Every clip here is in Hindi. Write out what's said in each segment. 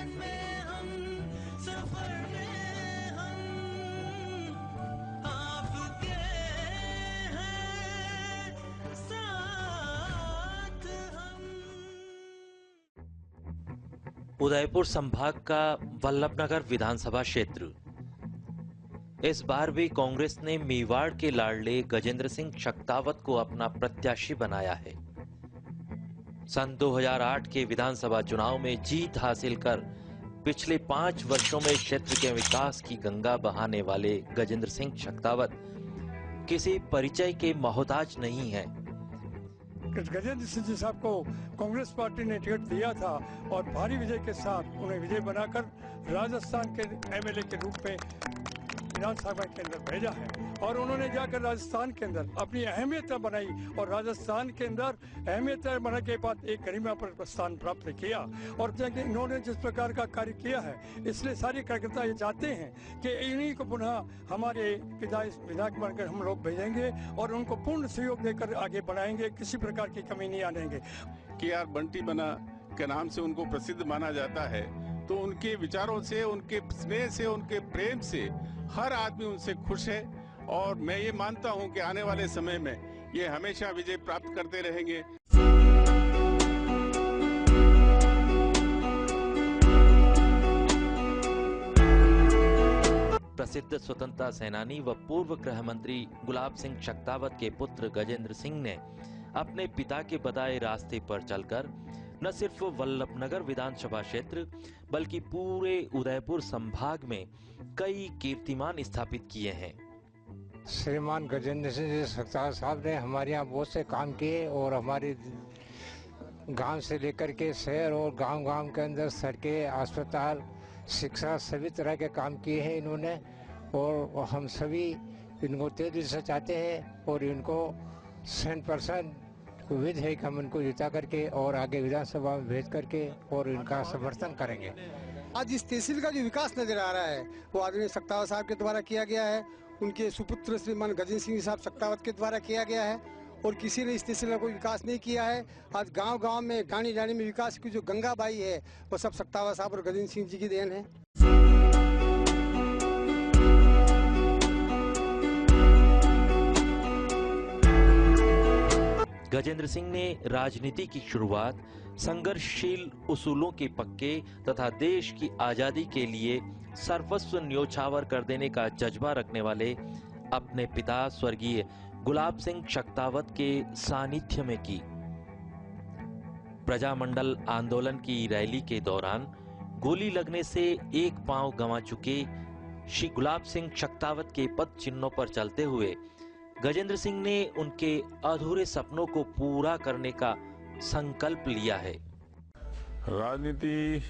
में हम, सफर में हम आपके हैं, साथ हम। उदयपुर संभाग का वल्लभनगर विधानसभा क्षेत्र। इस बार भी कांग्रेस ने मेवाड़ के लाडले गजेंद्र सिंह शक्तावत को अपना प्रत्याशी बनाया है। सन 2008 के विधानसभा चुनाव में जीत हासिल कर पिछले 5 वर्षों में क्षेत्र के विकास की गंगा बहाने वाले गजेंद्र सिंह शक्तावत किसी परिचय के मोहताज नहीं है। गजेंद्र सिंह जी साहब को कांग्रेस पार्टी ने टिकट दिया था और भारी विजय के साथ उन्हें विजय बनाकर राजस्थान के एमएलए के रूप में विधानसभा के अंदर भेजा है और उन्होंने जाकर राजस्थान के अंदर अपनी अहमियत बनाई और राजस्थान के अंदर अहमियत बनाने के बाद एक गरिमा पर स्थान प्राप्त किया। और इन्होंने जिस प्रकार का कार्य किया है, इसलिए सारे कार्यकर्ता ये चाहते हैं कि इन्हीं को पुनः हमारे विधायक बनकर हम लोग भेजेंगे और उनको पूर्ण सहयोग देकर आगे बढ़ाएंगे, किसी प्रकार की कमी नहीं आने देंगे। KR बंटी बना के नाम से उनको प्रसिद्ध माना जाता है, तो उनके विचारों से, उनके स्नेह से, उनके प्रेम से हर आदमी उनसे खुश है और मैं ये मानता हूं कि आने वाले समय में ये हमेशा विजय प्राप्त करते रहेंगे। प्रसिद्ध स्वतंत्रता सेनानी व पूर्व गृह मंत्री गुलाब सिंह शक्तावत के पुत्र गजेंद्र सिंह ने अपने पिता के बताए रास्ते पर चलकर न सिर्फ वल्लभनगर विधानसभा क्षेत्र बल्कि पूरे उदयपुर संभाग में कई कीर्तिमान स्थापित किए हैं। श्रीमान गजेंद्र सिंह शक्तावत साहब ने हमारे यहाँ बहुत से काम किए और हमारे गांव से लेकर के शहर और गांव-गांव के अंदर सड़कें, अस्पताल, शिक्षा सभी तरह के काम किए हैं इन्होंने और हम सभी इनको तेजी से चाहते हैं और इनको 100% उम्मीद है कि हम इनको जिता करके और आगे विधानसभा में भेज करके और इनका समर्थन करेंगे। आज इस तहसील का जो विकास नजर आ रहा है वो आदरणीय शक्तावत साहब के द्वारा किया गया है, उनके सुपुत्र श्रीमान गजेंद्र सिंह साहब शक्तावत के द्वारा किया गया है और किसी ने इस तहसील का कोई विकास नहीं किया है। आज गांव-गांव में, डाणी-डाणी में विकास की जो गंगा बाई है वो सब शक्तावत साहब और गजेंद्र सिंह जी की देन है। गजेंद्र सिंह ने राजनीति की शुरुआत संघर्षशील उसूलों के पक्के तथा देश की आजादी के लिए सर्वस्व न्योछावर कर देने का जज्बा रखने वाले अपने पिता स्वर्गीय गुलाब सिंह शक्तावत के सानिध्य में की। प्रजामंडल आंदोलन की रैली के दौरान गोली लगने से एक पांव गंवा चुके श्री गुलाब सिंह शक्तावत के पद चिन्हों पर चलते हुए गजेंद्र सिंह ने उनके अधूरे सपनों को पूरा करने का संकल्प लिया है। राजनीति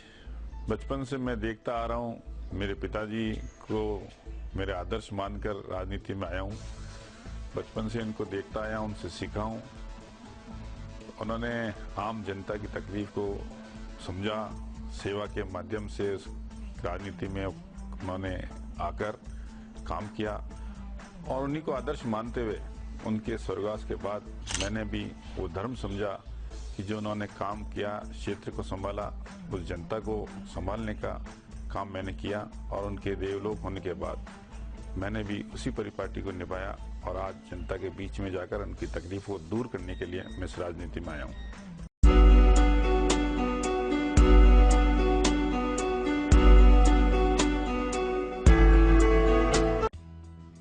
बचपन से मैं देखता आ रहा हूँ। मेरे पिताजी को मेरे आदर्श मानकर राजनीति में आया हूँ। बचपन से इनको देखता आया, उनसे सीखा हूँ। उन्होंने आम जनता की तकलीफ को समझा, सेवा के माध्यम से राजनीति में उन्होंने आकर काम किया और उन्हीं को आदर्श मानते हुए उनके स्वर्गवास के बाद मैंने भी वो धर्म समझा कि जो उन्होंने काम किया, क्षेत्र को संभाला, उस जनता को संभालने का काम मैंने किया और उनके देवलोक होने के बाद मैंने भी उसी परिपाटी को निभाया और आज जनता के बीच में जाकर उनकी तकलीफ को दूर करने के लिए मैं इस राजनीति में आया हूँ।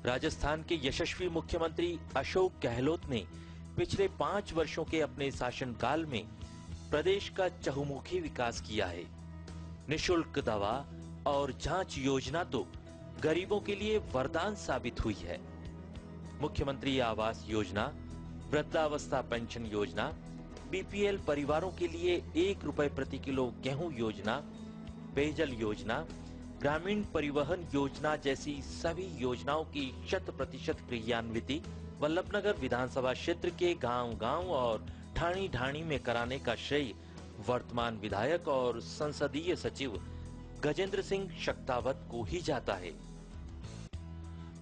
राजस्थान के यशस्वी मुख्यमंत्री अशोक गहलोत ने पिछले 5 वर्षों के अपने शासनकाल में प्रदेश का चहुमुखी विकास किया है। निशुल्क दवा और जांच योजना तो गरीबों के लिए वरदान साबित हुई है। मुख्यमंत्री आवास योजना, वृद्धावस्था पेंशन योजना, बीपीएल परिवारों के लिए 1 रुपए प्रति किलो गेहूं योजना, पेयजल योजना, ग्रामीण परिवहन योजना जैसी सभी योजनाओं की 100% क्रियान्विति वल्लभनगर विधानसभा क्षेत्र के गांव-गांव और ढाणी-ढाणी में कराने का श्रेय वर्तमान विधायक और संसदीय सचिव गजेंद्र सिंह शक्तावत को ही जाता है।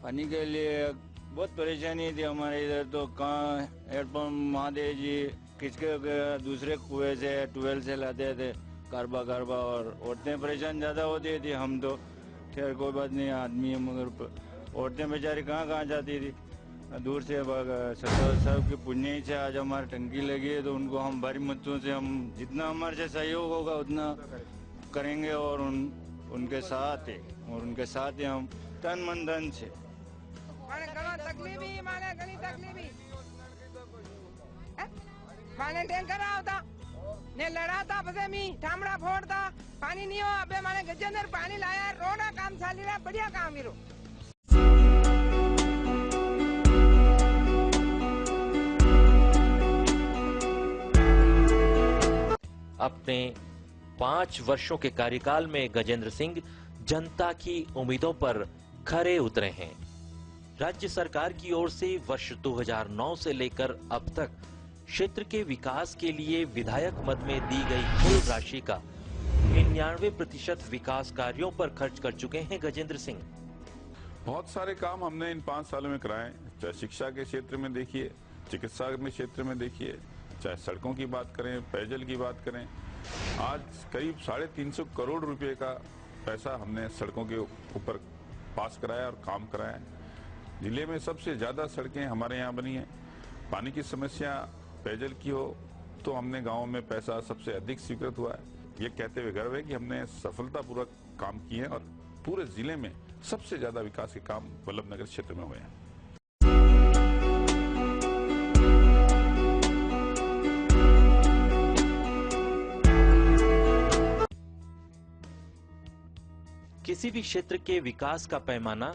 पानी के लिए बहुत परेशानी थी हमारे इधर, तो कहाँ हेडपम्प महादेव जी किसके दूसरे कुएं से ट्यूबवेल से लाते थे, कारबा कारबा, और औरतें परेशान ज़्यादा होती थी। हम तो खैर कोई बात नहीं, आदमी है, मगर औरतें बेचारी कहाँ कहाँ जाती थी, दूर से। सरदार साहब के पुण्य ही से आज हमारी टंकी लगी है, तो उनको हम भारी मतों से, हम जितना हमारे से सहयोग होगा उतना करेंगे, और उनके साथ है, और उनके साथ ही हम तन मन धन से। माने टैंकर आवता ने लड़ाता, बसे मी ठामड़ा फोड़ता, पानी नहीं हो, अबे माने गजेंद्र पानी लाया, रोड़ा काम चाली रहा, बढ़िया काम हीरो। अपने 5 वर्षों के कार्यकाल में गजेंद्र सिंह जनता की उम्मीदों पर खरे उतरे हैं। राज्य सरकार की ओर से वर्ष 2009 से लेकर अब तक क्षेत्र के विकास के लिए विधायक मद में दी गई कुल राशि का 99% विकास कार्यों पर खर्च कर चुके हैं गजेंद्र सिंह। बहुत सारे काम हमने इन 5 सालों में कराए, चाहे शिक्षा के क्षेत्र में देखिए, चिकित्सा में क्षेत्र में देखिए, चाहे सड़कों की बात करें, पेयजल की बात करें। आज करीब 350 करोड़ रुपए का पैसा हमने सड़कों के ऊपर पास कराया और काम कराया। जिले में सबसे ज्यादा सड़कें हमारे यहाँ बनी हैं। पानी की समस्या, पेयजल की हो तो हमने गाँव में पैसा सबसे अधिक स्वीकृत हुआ है। ये कहते हुए गर्व है कि हमने सफलतापूर्वक काम किए और पूरे जिले में सबसे ज्यादा विकास के काम वल्लभनगर क्षेत्र में हुए हैं। किसी भी क्षेत्र के विकास का पैमाना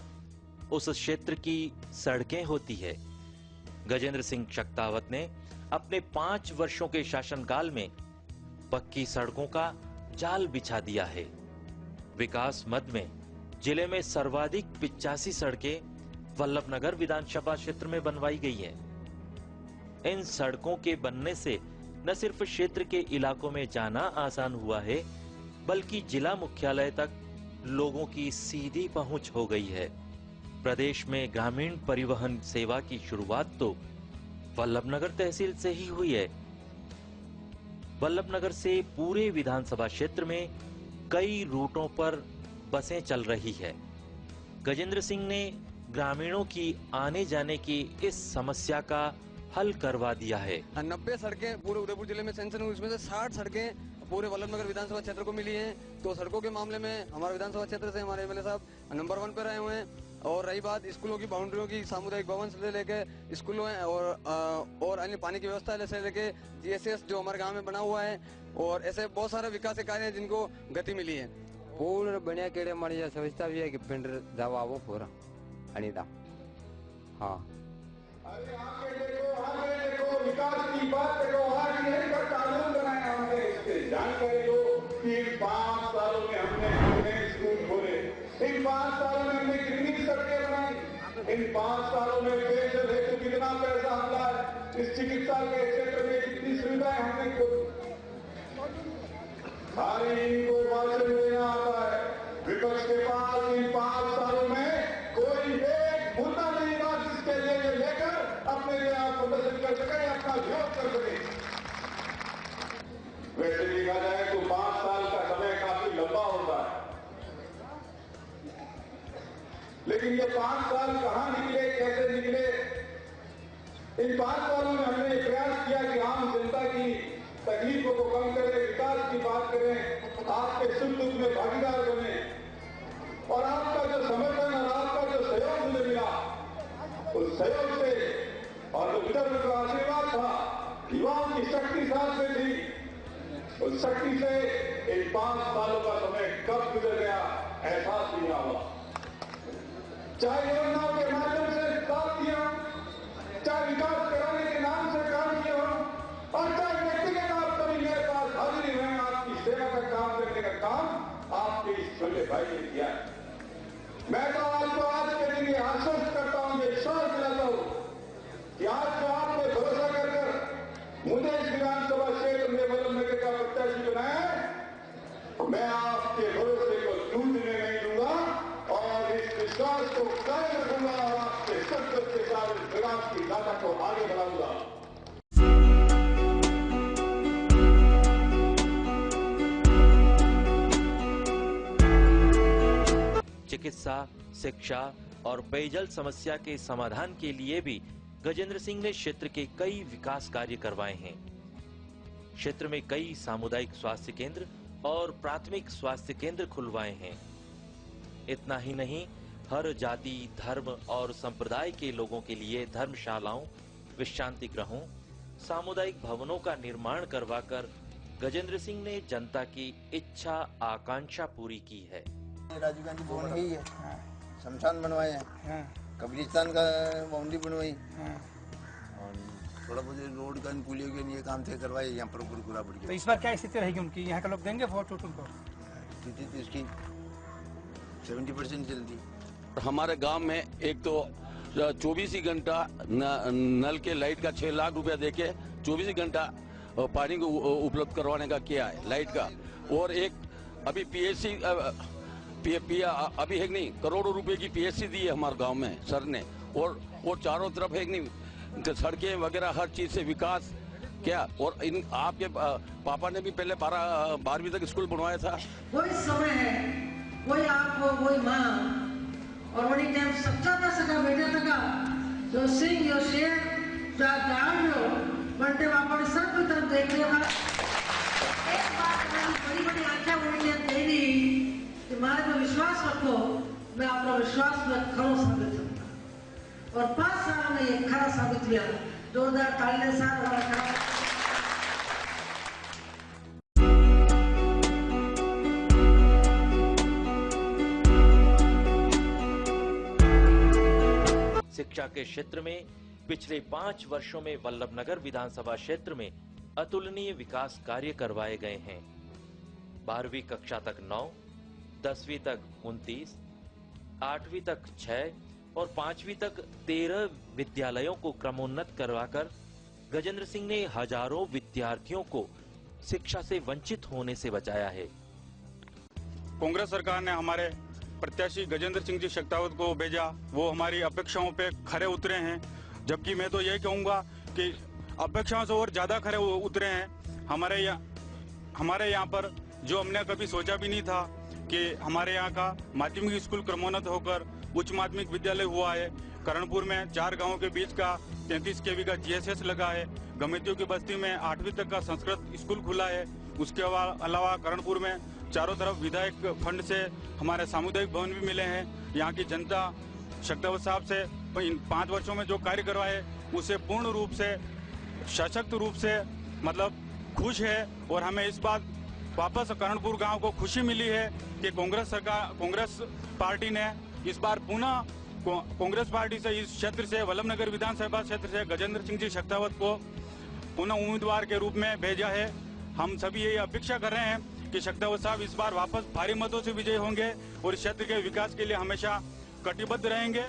उस क्षेत्र की सड़कें होती है। गजेंद्र सिंह शक्तावत ने अपने 5 वर्षों के शासनकाल में पक्की सड़कों का जाल बिछा दिया है। विकास मद में जिले में सर्वाधिक 85 सड़कें वल्लभनगर विधानसभा क्षेत्र में बनवाई गई हैं। इन सड़कों के बनने से न सिर्फ क्षेत्र के इलाकों में जाना आसान हुआ है, बल्कि जिला मुख्यालय तक लोगों की सीधी पहुंच हो गई है। प्रदेश में ग्रामीण परिवहन सेवा की शुरुआत तो वल्लभनगर तहसील से ही हुई है। वल्लभनगर से पूरे विधानसभा क्षेत्र में कई रूटों पर बसें चल रही है। गजेंद्र सिंह ने ग्रामीणों की आने जाने की इस समस्या का हल करवा दिया है। 90 सड़कें पूरे उदयपुर जिले में सैंक्शन हुई, उसमें से 60 सड़कें पूरे वल्लभनगर विधानसभा क्षेत्र को मिली हैं। तो सड़कों के मामले में हमारे विधानसभा क्षेत्र से हमारे एमएलए साहब नंबर 1 पे रहे हुए हैं। और रही बात स्कूलों की बाउंड्रियों की, सामुदायिक भवन से लेके स्कूलों और अन्य पानी की व्यवस्था से लेके जीएसएस जो हमारे गांव में बना हुआ है, और ऐसे बहुत सारे विकास कार्य हैं जिनको गति मिली है। पूर्ण बढ़िया केड़े मारी समझता भी है कि पिंड दवा वो पूरा अनिदा। हाँ देखो विकास की बात करो, आज नहीं पर कानून बनाया हमने, इसके जानकारी लो कि इन 5 सालों में हमने स्कूल खोले, इन 5 सालों में हमने कितनी सड़कें बनाई, इन 5 सालों में पेयजल हेतु कितना पैसा हमला है, इस चिकित्सा के क्षेत्र में कितनी सुविधाएं हमने खोली। सारी इनको भाषण देना आता है। विपक्ष के पास इन 5 सालों में कोई एक मुद्दा नहीं था जिसके लिए ये लेकर अपने लिए आप प्रदर्शन कर सके, अपना विरोध कर सके। वैसे देखा जाए तो 5 साल का समय काफी लंबा होता है, लेकिन ये 5 साल कहां निकले, कैसे निकले? इन 5 सालों में हमने प्रयास किया कि आम जनता की तकलीफों को कम करें, विकास की बात करें, आपके सुख दुख में भागीदार बने। और आपका जो समर्थन और आपका जो सहयोग मुझे मिला, उस सहयोग से और जो विदर्भ का आशीर्वाद था, युवाओं की शक्ति साथ में थी, उस शक्ति से इन 5 सालों का समय कब गुजर गया एहसास नहीं हुआ। चाहे योजनाओं के माध्यम से काम किया, चाहे विकास कराने के नाम से काम किया हो, और चाहे व्यक्तिगत आप कभी मेरे पास हाजिरी में आपकी सेवा का काम करने का काम आपके इस छोटे भाई ने किया। मैं तो आपको आज के दिन ये आश्वस्त करता हूं, ये विश्वास दिलाता हूं कि आज जो आपने भरोसा कर मुझे इस विधानसभा क्षेत्र में वल्लभनगर का प्रत्याशी बनाया है, मैं आपके भरोसे को टूटने नहीं दूंगा और इस विश्वास को कायम रखूंगा और आपके सत्य के साथ विकास की गाथा को आगे बढ़ाऊंगा। चिकित्सा, शिक्षा और पेयजल समस्या के समाधान के लिए भी गजेंद्र सिंह ने क्षेत्र के कई विकास कार्य करवाए हैं। क्षेत्र में कई सामुदायिक स्वास्थ्य केंद्र और प्राथमिक स्वास्थ्य केंद्र खुलवाए हैं। इतना ही नहीं, हर जाति, धर्म और संप्रदाय के लोगों के लिए धर्मशालाओं, विश्रांति गृहों, सामुदायिक भवनों का निर्माण करवाकर गजेंद्र सिंह ने जनता की इच्छा आकांक्षा पूरी की है। राजीव गांधी भवन ही है, शमशान बनवाए हैं, कब्रिस्तान का बाउंड्री बनवाई, और थोड़ा बहुत रोड का पुलियों के लिए काम थे करवाए यहाँ पर पूरा बढ़ गया। तो इस बार क्या स्थिति रहेगी उनकी? यहाँ के लोग देंगे वोट उनको? स्थिति तो इसकी 70% चलती। हमारे गांव में एक तो 24 ही घंटा नल के लाइट का 6 लाख रुपया देके 24 ही घंटा पानी को उपलब्ध करवाने का किया है, लाइट का। और एक अभी पीएससी अभी है नहीं, करोड़ों रुपए की पीएससी दी है हमारे गांव में सर ने। और चारों तरफ है नहीं, सड़कें वगैरह हर चीज से विकास क्या। और इन आपके पापा ने भी पहले 12वीं तक स्कूल बनवाया था। वही समय है, वही आप हो, वही माँ, और वही टाइम सच्चा का सका बेटा तका जो सिंह जो शेर जो दान लो बनते बापा ने सब तरफ देख लिया। एक बात बड़ी बड़ी आख्या बोली दे दी कि मारे में विश्वास रखो, मैं अपना विश्वास में खरो साबित करूंगा। और 5 साल में ये खरा साबित हुआ। 2000 साल हमारा खरा। शिक्षा के क्षेत्र में पिछले 5 वर्षों में वल्लभनगर विधानसभा क्षेत्र में अतुलनीय विकास कार्य करवाए गए हैं। 12वीं कक्षा तक 9, 10वीं तक 29, 8वीं तक 6 और 5वीं तक 13 विद्यालयों को क्रमोन्नत करवाकर गजेंद्र सिंह ने हजारों विद्यार्थियों को शिक्षा से वंचित होने से बचाया है। कांग्रेस सरकार ने हमारे प्रत्याशी गजेंद्र सिंह जी शेखावत को भेजा, वो हमारी अपेक्षाओं पे खरे उतरे हैं। जबकि मैं तो यही कहूँगा कि अपेक्षाओं से और ज्यादा खरे उतरे हैं। हमारे यहाँ पर जो हमने कभी सोचा भी नहीं था कि हमारे यहाँ का माध्यमिक स्कूल क्रमोन्नत होकर उच्च माध्यमिक विद्यालय हुआ है। करणपुर में 4 गांवों के बीच का 33 केवी का जीएसएस लगा है। गमेतियों की बस्ती में 8वीं तक का संस्कृत स्कूल खुला है। उसके अलावा करणपुर में चारों तरफ विधायक फंड से हमारे सामुदायिक भवन भी मिले हैं। यहाँ की जनता शेखावत साहब से इन 5 वर्षों में जो कार्य करवाए उसे पूर्ण रूप से सशक्त रूप से मतलब खुश है। और हमें इस बात वापस करणपुर गांव को खुशी मिली है कि कांग्रेस पार्टी ने इस बार पुनः कांग्रेस पार्टी से इस क्षेत्र से वल्लभनगर विधानसभा क्षेत्र से गजेंद्र सिंह जी शेखावत को पुनः उम्मीदवार के रूप में भेजा है। हम सभी यही अपेक्षा कर रहे हैं कि शेखावत साहब इस बार वापस भारी मतों से विजयी होंगे और इस क्षेत्र के विकास के लिए हमेशा कटिबद्ध रहेंगे।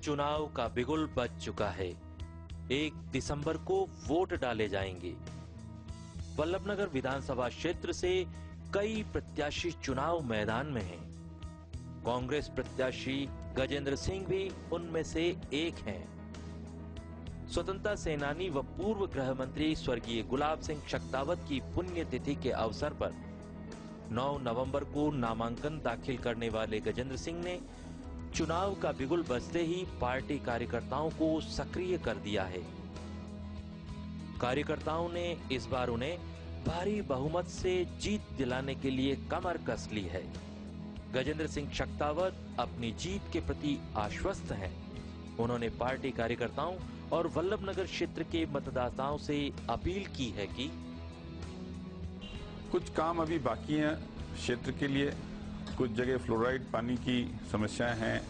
चुनाव का बिगुल बज चुका है। 1 दिसंबर को वोट डाले जाएंगे। वल्लभनगर विधानसभा क्षेत्र से कई प्रत्याशी चुनाव मैदान में हैं। कांग्रेस प्रत्याशी गजेंद्र सिंह भी उनमें से एक हैं। स्वतंत्रता सेनानी व पूर्व गृह मंत्री स्वर्गीय गुलाब सिंह शेखावत की पुण्यतिथि के अवसर पर 9 नवंबर को नामांकन दाखिल करने वाले गजेंद्र सिंह ने चुनाव का बिगुल बजते ही पार्टी कार्यकर्ताओं को सक्रिय कर दिया है। कार्यकर्ताओं ने इस बार उन्हें भारी बहुमत से जीत दिलाने के लिए कमर कस ली है। गजेंद्र सिंह शेखावत अपनी जीत के प्रति आश्वस्त हैं। उन्होंने पार्टी कार्यकर्ताओं और वल्लभनगर क्षेत्र के मतदाताओं से अपील की है कि कुछ काम अभी बाकी हैं क्षेत्र के लिए। कुछ जगह फ्लोराइड पानी की समस्याएं हैं,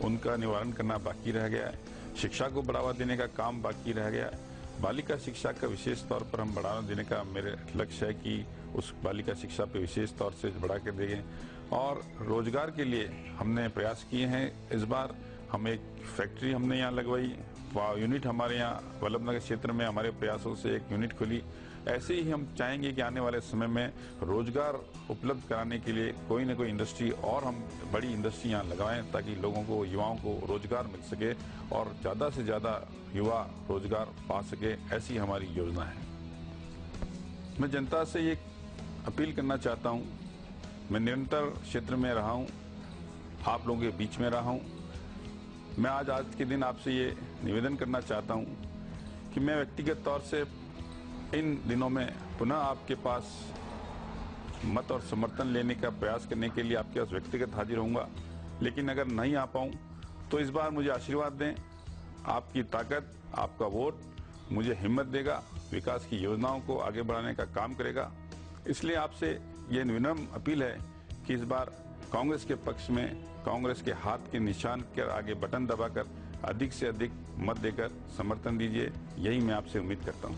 उनका निवारण करना बाकी रह गया है। शिक्षा को बढ़ावा देने का काम बाकी रह गया है। बालिका शिक्षा का विशेष तौर पर हम बढ़ावा देने का मेरे लक्ष्य है कि उस बालिका शिक्षा पे विशेष तौर से बढ़ा के देंगे। और रोजगार के लिए हमने प्रयास किए हैं। इस बार हम एक फैक्ट्री हमने यहाँ लगवाई, यूनिट हमारे यहाँ वल्लभनगर क्षेत्र में हमारे प्रयासों से एक यूनिट खुली। ऐसे ही हम चाहेंगे कि आने वाले समय में रोजगार उपलब्ध कराने के लिए कोई न कोई इंडस्ट्री और हम बड़ी इंडस्ट्री यहाँ लगाएं ताकि लोगों को, युवाओं को रोजगार मिल सके और ज़्यादा से ज़्यादा युवा रोजगार पा सके। ऐसी हमारी योजना है। मैं जनता से ये अपील करना चाहता हूँ, मैं निरंतर क्षेत्र में रहा हूँ, आप लोगों के बीच में रहा हूँ। मैं आज के दिन आपसे ये निवेदन करना चाहता हूँ कि मैं व्यक्तिगत तौर से इन दिनों में पुनः आपके पास मत और समर्थन लेने का प्रयास करने के लिए आपके पास व्यक्तिगत हाजिर होऊंगा। लेकिन अगर नहीं आ पाऊँ तो इस बार मुझे आशीर्वाद दें। आपकी ताकत, आपका वोट मुझे हिम्मत देगा, विकास की योजनाओं को आगे बढ़ाने का काम करेगा। इसलिए आपसे ये विनम्र अपील है कि इस बार कांग्रेस के पक्ष में, कांग्रेस के हाथ के निशान कर आगे बटन दबाकर अधिक से अधिक मत देकर समर्थन दीजिए। यही मैं आपसे उम्मीद करता हूँ।